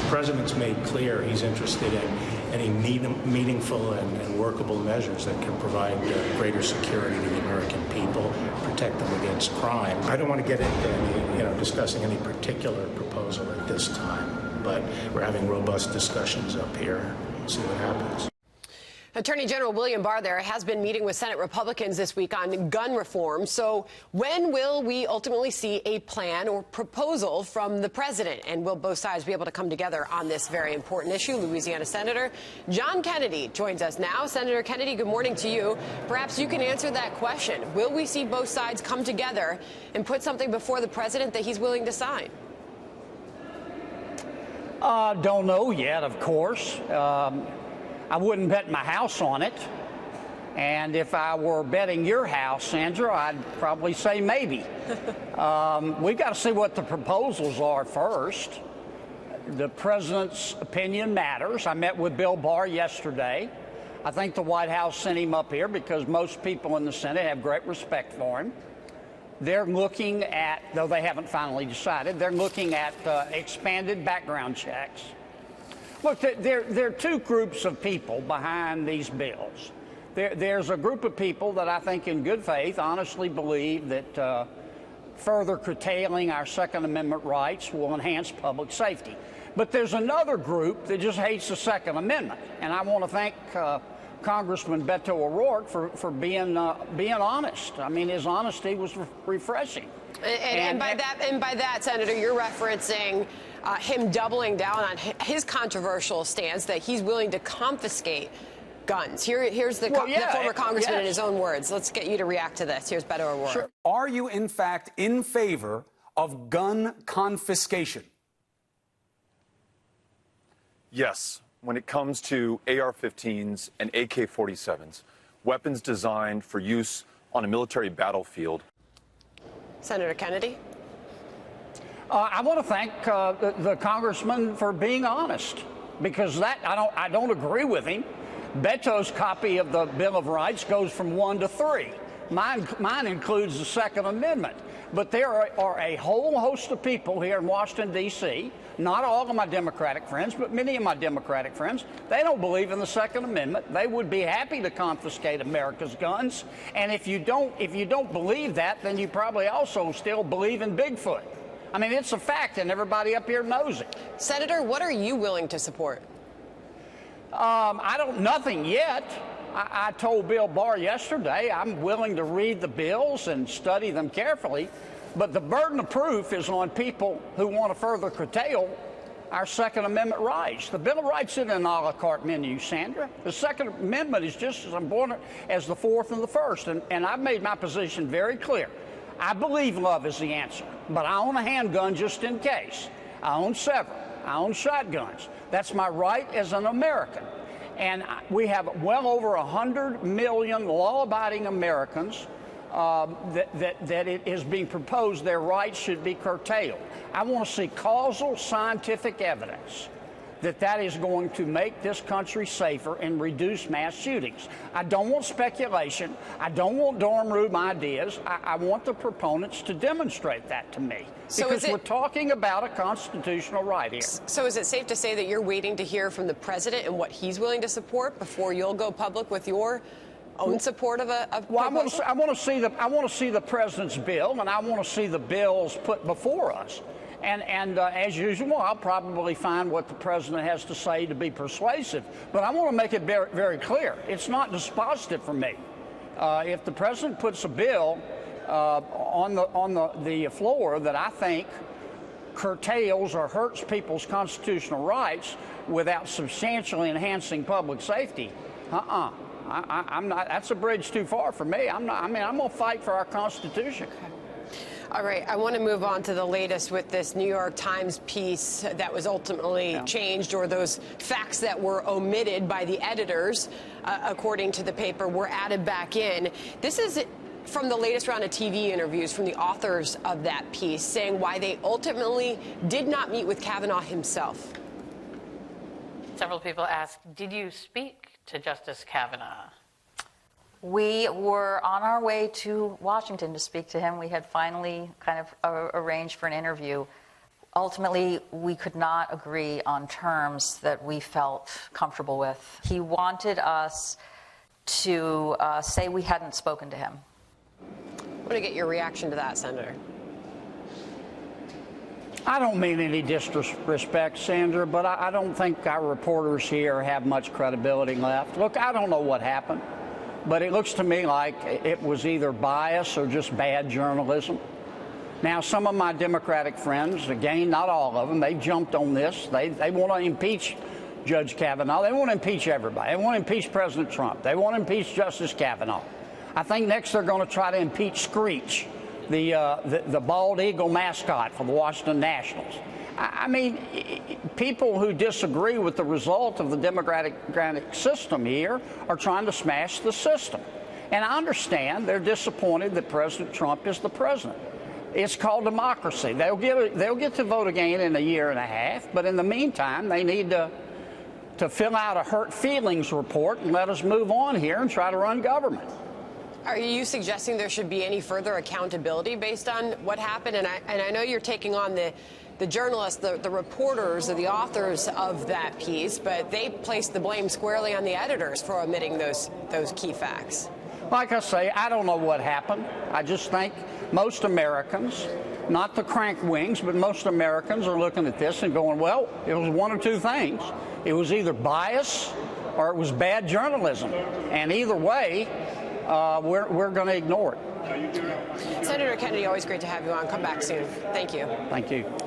President's made clear he's interested in any meaningful and workable measures that can provide greater security to the American people, protect them against crime. I don't want to get into any, discussing any particular proposal at this time, but we're having robust discussions up here. We'll see what happens. Attorney General William Barr there has been meeting with Senate Republicans this week on gun reform. So when will we ultimately see a plan or proposal from the president? And will both sides be able to come together on this very important issue? Louisiana Senator John Kennedy joins us now. Senator Kennedy, good morning to you. Perhaps you can answer that question. Will we see both sides come together and put something before the president that he's willing to sign? Don't know yet, of course. I wouldn't bet my house on it. And if I were betting your house, Sandra, I'd probably say maybe. We've got to see what the proposals are first. The president's opinion matters. I met with Bill Barr yesterday. I think the White House sent him up here because most people in the Senate have great respect for him. They're looking at, though they haven't finally decided, they're looking at expanded background checks. Look, there are two groups of people behind these bills. There's a group of people that I think in good faith honestly believe that further curtailing our Second Amendment rights will enhance public safety. But there's another group that just hates the Second Amendment. And I want to thank Congressman Beto O'Rourke for being honest. I mean, his honesty was refreshing. And by that, Senator, you're referencing him doubling down on his controversial stance that he's willing to confiscate guns. Here's the former congressman in his own words. Let's get you to react to this. Here's Beto O'Rourke. Sure. Are you, in fact, in favor of gun confiscation? Yes. When it comes to AR-15s and AK-47s, weapons designed for use on a military battlefield. Senator Kennedy? I want to thank the congressman for being honest, because I don't agree with him. Beto's copy of the Bill of Rights goes from 1 to 3. Mine includes the Second Amendment. But there are a whole host of people here in Washington, D.C., not all of my Democratic friends, but many of my Democratic friends, they don't believe in the Second Amendment. They would be happy to confiscate America's guns. And if you don't believe that, then you probably also still believe in Bigfoot. I mean, it's a fact, and everybody up here knows it. Senator, what are you willing to support? Nothing yet. I told Bill Barr yesterday I'm willing to read the bills and study them carefully, but the burden of proof is on people who want to further curtail our Second Amendment rights. The Bill of Rights isn't an a la carte menu, Sandra. The Second Amendment is just as important as the Fourth and the First, and I've made my position very clear. I believe love is the answer, but I own a handgun just in case. I own several. I own shotguns. That's my right as an American. And we have well over 100 million law-abiding Americans that it is being proposed their rights should be curtailed. I want to see causal scientific evidence that is going to make this country safer and reduce mass shootings. I don't want speculation. I don't want dorm room ideas. I want the proponents to demonstrate that to me. Because we're talking about a constitutional right here. So is it safe to say that you're waiting to hear from the president and what he's willing to support before you'll go public with your own support of a proposal? I want to see the president's bill, and I want to see the bills put before us. And as usual, I'll probably find what the president has to say to be persuasive. But I want to make it very, very clear. It's not dispositive for me. If the president puts a bill on the floor that I think curtails or hurts people's constitutional rights without substantially enhancing public safety, I'm not. That's a bridge too far for me. I'm going to fight for our Constitution. Okay. All right, I want to move on to the latest with this New York Times piece that was ultimately changed, or those facts that were omitted by the editors, according to the paper, were added back in. This is from the latest round of TV interviews from the authors of that piece, saying why they ultimately did not meet with Kavanaugh himself. Several people asked, did you speak to Justice Kavanaugh? We were on our way to Washington to speak to him. We had finally kind of arranged for an interview. Ultimately, we could not agree on terms that we felt comfortable with. He wanted us to say we hadn't spoken to him. I want to get your reaction to that, Senator. I don't mean any disrespect, Sandra, but I don't think our reporters here have much credibility left. Look, I don't know what happened, but it looks to me like it was either bias or just bad journalism. Now, some of my Democratic friends, again, not all of them, they jumped on this. They want to impeach Judge Kavanaugh. They want to impeach everybody. They want to impeach President Trump. They want to impeach Justice Kavanaugh. I think next they're going to try to impeach Screech, the bald eagle mascot for the Washington Nationals. I mean, people who disagree with the result of the democratic system here are trying to smash the system. And I understand they're disappointed that President Trump is the president. It's called democracy. They'll get to vote again in a year and a half, but in the meantime, they need to fill out a hurt feelings report and let us move on here and try to run government. Are you suggesting there should be any further accountability based on what happened? And I know you're taking on the journalists, the reporters, or the authors of that piece, but they placed the blame squarely on the editors for omitting those key facts. Like I say, I don't know what happened. I just think most Americans, not the crank wings, but most Americans are looking at this and going, well, it was one or two things. It was either bias or it was bad journalism. And either way, we're going to ignore it. Senator Kennedy, always great to have you on. Come back soon. Thank you. Thank you.